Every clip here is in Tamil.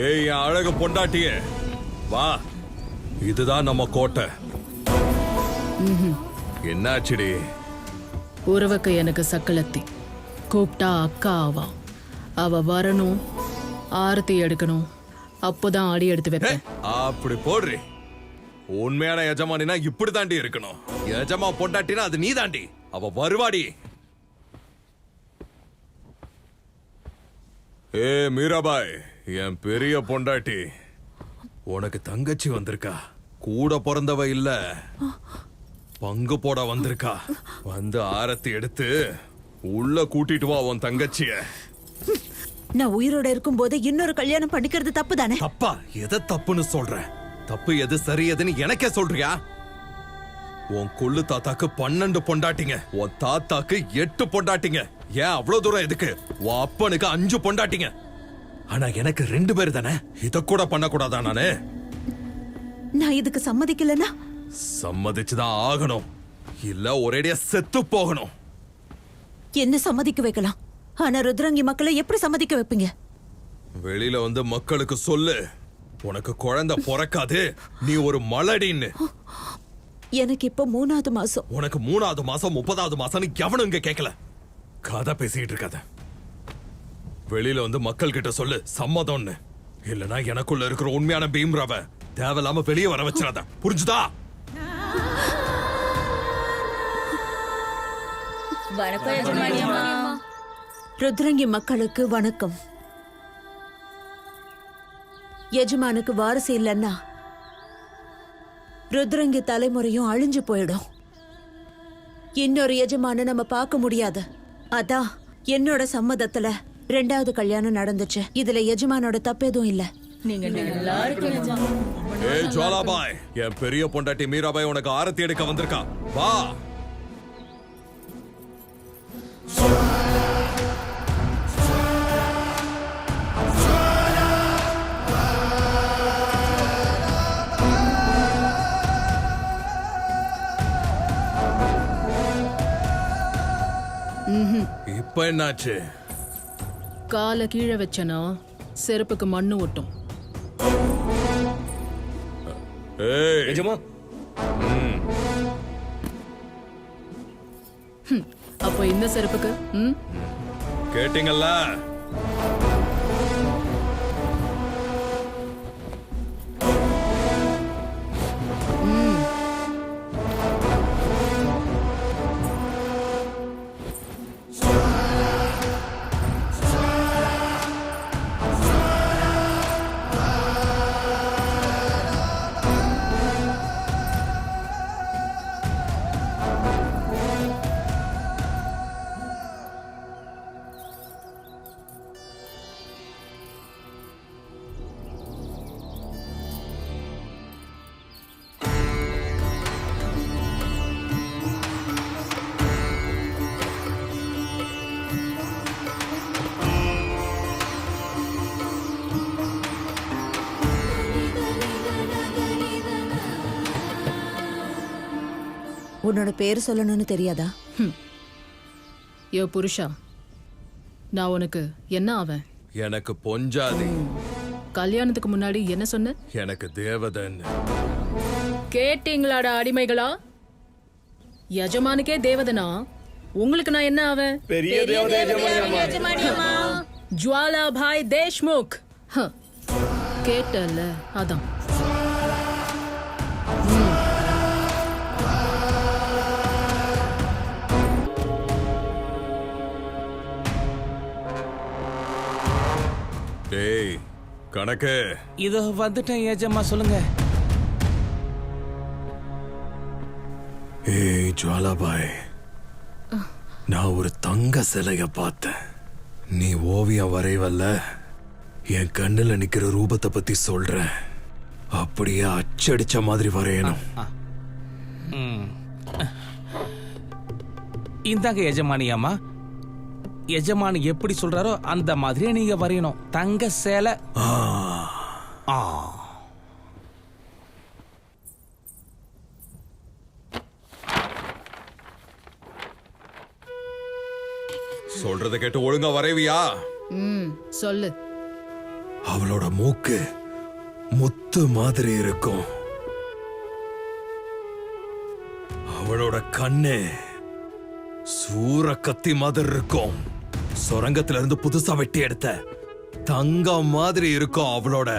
ஏய் என் அழகு பொண்டாட்டியே, வா, இதுதான் நம்ம கோட்டை. என்னாச்சுடி? உறவுக்கு எனக்கு சக்கலத்தி கூப்பிட்டா அக்கா ஆவா. அவ வரணும், ஆரத்தி எடுக்கணும், அப்போதான் அடி எடுத்து வைப்பேன். அப்படி போடுறி. உண்மையான எஜமானினா இப்படி தாண்டி இருக்கணும். எஜமா பொண்டாட்டினா அது நீ தாண்டி. அவ வருவாடி. ஏ மீராபாய், என் பெரிய பொண்டாட்டி, உனக்கு தங்கச்சி வந்திருக்கா. கூட பிறந்தவ இல்ல, பங்கு போட வந்திருக்கா. வந்து ஆரத்தி எடுத்து உள்ள கூட்டிட்டு வா உன் தங்கச்சிய. நான் உயிரோட இருக்கும் போது இன்னொரு கல்யாணம் பண்ணிக்கிறது தப்பு தானே? தப்பா? எதை தப்புன்னு சொல்ற? தப்பு எது சரி எதுன்னு எனக்கே சொல்றியா? உன் கொள்ளு தாத்தாக்கு 12 பொண்டாட்டிங்க, உன் தாத்தாக்கு 8 பொண்டாட்டிங்க. ஏன் அவ்வளவு தூரம் எதுக்கு? உன் அப்பனுக்கு 5 பொண்டாட்டிங்க. ஆனா எனக்கு 2 பேர் தானே. இத கூட பண்ண கூடாதா நானு? நான் இதுக்கு சம்மதிக்கலனா? சம்மதிச்சுதான் ஆகணும், இல்ல ஒரேடியா செத்து போகணும். என்ன சம்மதிக்க வைக்கலாம், ஆனா ருத்ரங்கி மக்களை எப்படி சம்மதிக்க வைப்பீங்க? வெளியில வந்து மக்களுக்கு சொல்லு, உனக்கு குழந்தை பிறக்காது, நீ ஒரு மலடின்னு. எனக்கு இப்ப 3வது மாசம். உனக்கு 3வது மாசம் 30வது மாசம் எவனும் இங்க கேட்கல. கதை பேசிட்டு இருக்காத. வெளியில வந்து மக்கள் கிட்ட சொல்லு சம்மதம்னு. இல்லனா எனக்குள்ள இருக்கிற உண்மையான பீம்ராவ தேவையில்லாம வெளியே வர வச்சிடாத. புரிஞ்சுதா? ருத்ரங்கி மக்களுக்கு வணக்கம். எஜமானுக்கு வாரிசு இல்லைன்னா ருத்ரங்கி தலைமுறையும் அழிஞ்சு போயிடும். இன்னொரு எஜமான நம்ம பார்க்க முடியாது. அதான் என்னோட சம்மதத்துல 2வது கல்யாணம் நடந்துச்சு. இதுல எஜமானோட தப்பு எதுவும் இல்ல. ஏய் ஜுவாலாபாய், என் பெரிய பொண்டாட்டி மீராபாய் உனக்கு ஆரத்தி எடுக்க வந்திருக்கா. வா. இப்ப என்னாச்சு? காலை கீழே வச்சனா செருப்புக்கு மண்ணு ஒட்டும். ஏய் எஜமா, அப்போ இந்த செருப்புக்கு கேட்டீங்கல்ல? உன்னோட பேர் சொல்லணும்னு தெரியாதா? யோ புருஷா, நான் உனக்கு என்ன ஆவேன்? எனக்கு பொஞ்சாதி. கல்யாணத்துக்கு முன்னாடி என்ன சொன்ன? எனக்கு தேவதன்னு. கேட்டீங்களாடா அடிமைகளா? எஜமானுக்கே தேவதனா உங்களுக்கு நான் என்ன ஆவேன்? பெரிய தேவதை ஜுவாலாபாய் தேஷ்முக். கேட்டல்ல, அதான். டேய் கணக்கு. இதோ வந்துட்டேன் ஏஜம்மா, சொல்லுங்க. ஏய் ஜுவாலாபாய், நான் ஒரு தங்க சிலைய பார்த்தேன். நீ ஓவியம் வரைவல்ல, என் கண்ணுல நிக்கிற ரூபத்தை பத்தி சொல்றேன். அப்படியே அச்சடிச்ச மாதிரி வரையணும். இந்தாங்க எஜமானியாமா, எஜமானி எப்படி சொல்றாரோ அந்த மாதிரியே நீங்க வரையணும். தங்க சேலை. சொல்றத கேட்டு ஒழுங்கா வரைவியா? சொல்லு. அவளோட மூக்கு முத்து மாதிரி இருக்கும். அவளோட கண்ணு சூற கத்தி மாதிரி இருக்கும். சுரங்கத்துல இருந்து புதுசா வெட்டி எடுத்த தங்கம் மாதிரி இருக்கும் அவளோட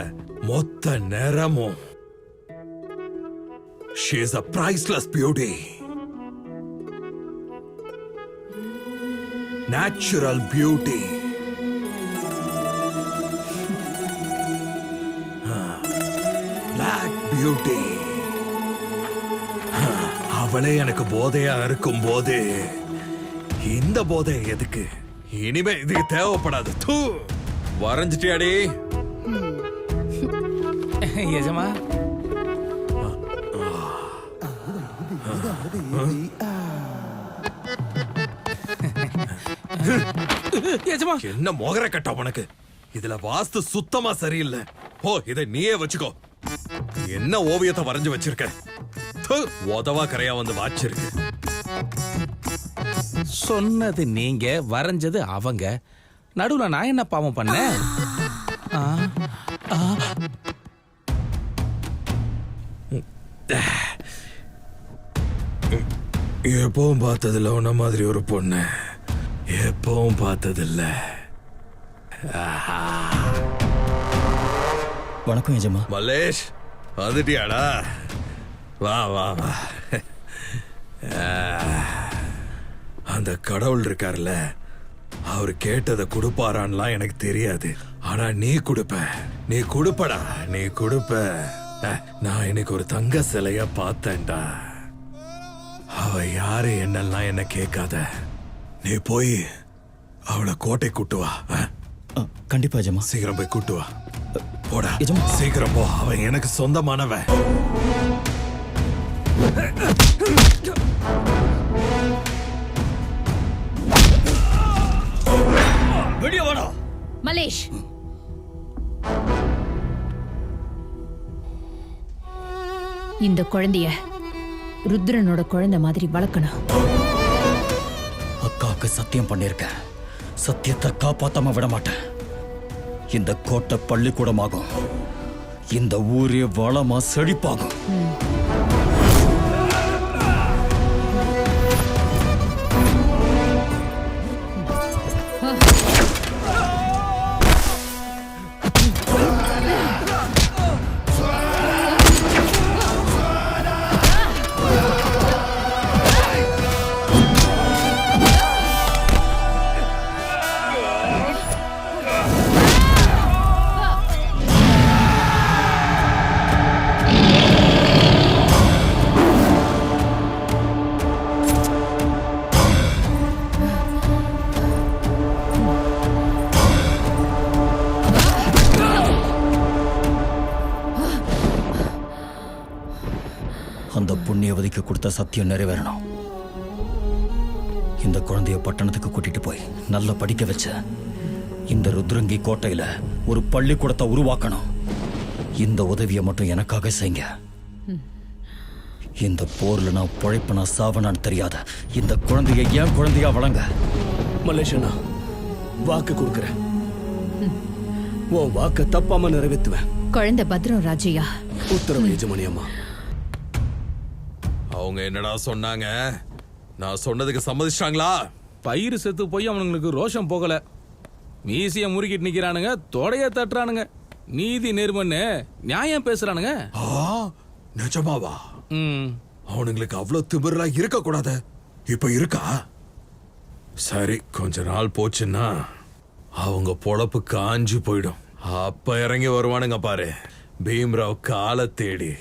மொத்த நிறமும். She is a priceless beauty. Natural beauty. Black beauty. அவளே எனக்கு போதையா இருக்கும் போது இந்த போதை எதுக்கு? இனிமே இதுக்கு தேவைப்படாது. தூ வரைஞ்சிட்டியாடி? எஜமா எஜமா என்ன மோகர கட்டா உனக்கு? இதுல வாஸ்து சுத்தமா சரியில்லை. போ, இதை நீயே வச்சுக்கோ. என்ன ஓவியத்தை வரைஞ்சு வச்சிருக்க? தூ, உதவா கரையா வந்து வாச்சிருக்கு. சொன்னது நீங்க, வரைஞ்சது அவங்க. நடுவுல நான் என்ன பாவம் பண்ணேன்? ஆ, ஆ. எப்பவும் பார்த்ததில்ல உன்ன மாதிரி ஒரு பொண்ணு. எப்பவும் பார்த்ததில்ல. வணக்கம் எஜமா. மல்லேஷ், வந்துட்டியாடா? வா வா வா. அந்த கடவுள் இருக்கார்ல, அவர் கேட்டதை கொடுப்பாரான்லாம் எனக்கு தெரியாது. ஆனா நீ கொடுப்ப, நீ கொடுப்படா, நீ கொடுப்ப. நான் இன்னைக்கு ஒரு தங்க சிலைய பார்த்தேன்டா. அவ யாரு என்னெல்லாம் என்ன கேட்காத. நீ போய் அவளை கோட்டை கூட்டு வா. கண்டிப்பா எஜமா. சீக்கிரம் போய் கூட்டு வா. போடா எஜமா. சீக்கிரம் போ. அவன் எனக்கு சொந்தமானவன். வெளிய வாடா. மலேஷ், இந்த குழந்தைய ருத்ரனோட குழந்தை மாதிரி வளர்க்கணும். அக்காவுக்கு சத்தியம் பண்ணிருக்கேன். சத்தியத்தை காப்பாத்தாம விட மாட்டேன். இந்த கோட்டை பள்ளிக்கூடமாகும். இந்த ஊரே வளமா செழிப்பாகும். அந்த புண்ணியவதிக்கு கொடுத்த சத்தியம் நிறைவேறணும். இந்த குழந்தைய பட்டணத்துக்கு கூட்டிட்டு போய் நல்லா படிக்க வச்ச இந்த ருத்ரங்கி கோட்டையில ஒரு பள்ளிக்கூடத்தை உருவாக்கணும். இந்த உதவியை மட்டும் எனக்காக செய்யுங்க. இந்த போர்ல நான் பொழைப்பனா சாவனான்னு தெரியாத இந்த குழந்தைய ஏன் குழந்தையா வளங்க. மலேஷனா, வாக்கு கொடுக்குறேன். உன் வாக்க தப்பாம நிறைவேற்றுவேன். குழந்தை பத்ரம் ராஜையா. உத்தரவு எஜமானி அம்மா. அவங்க என்னடா சொன்னாங்க? நான் சொன்னதுக்கு சம்மதிச்சிட்டாங்களா? பயிர் செத்து போய் அவனுங்களுக்கு ரோஷம் போகல. மீசிய முறுக்கிட்டு நிக்கிறானுங்க, தொடைய தட்டுறானுங்க. நீதி நேர்மன்னு நியாயம் பேசுறானுங்க. நிஜமாவா? ம். அவனுங்களுக்கு அவ்வளவு திமிரெல்லாம் இருக்க கூடாது. இப்ப இருக்கா? சரி, கொஞ்ச நாள் போச்சுன்னா அவங்க பொழப்பு காஞ்சு போயிடும். அப்ப இறங்கி வருவானுங்க பாரு, பீம்ராவ் காலை தேடி.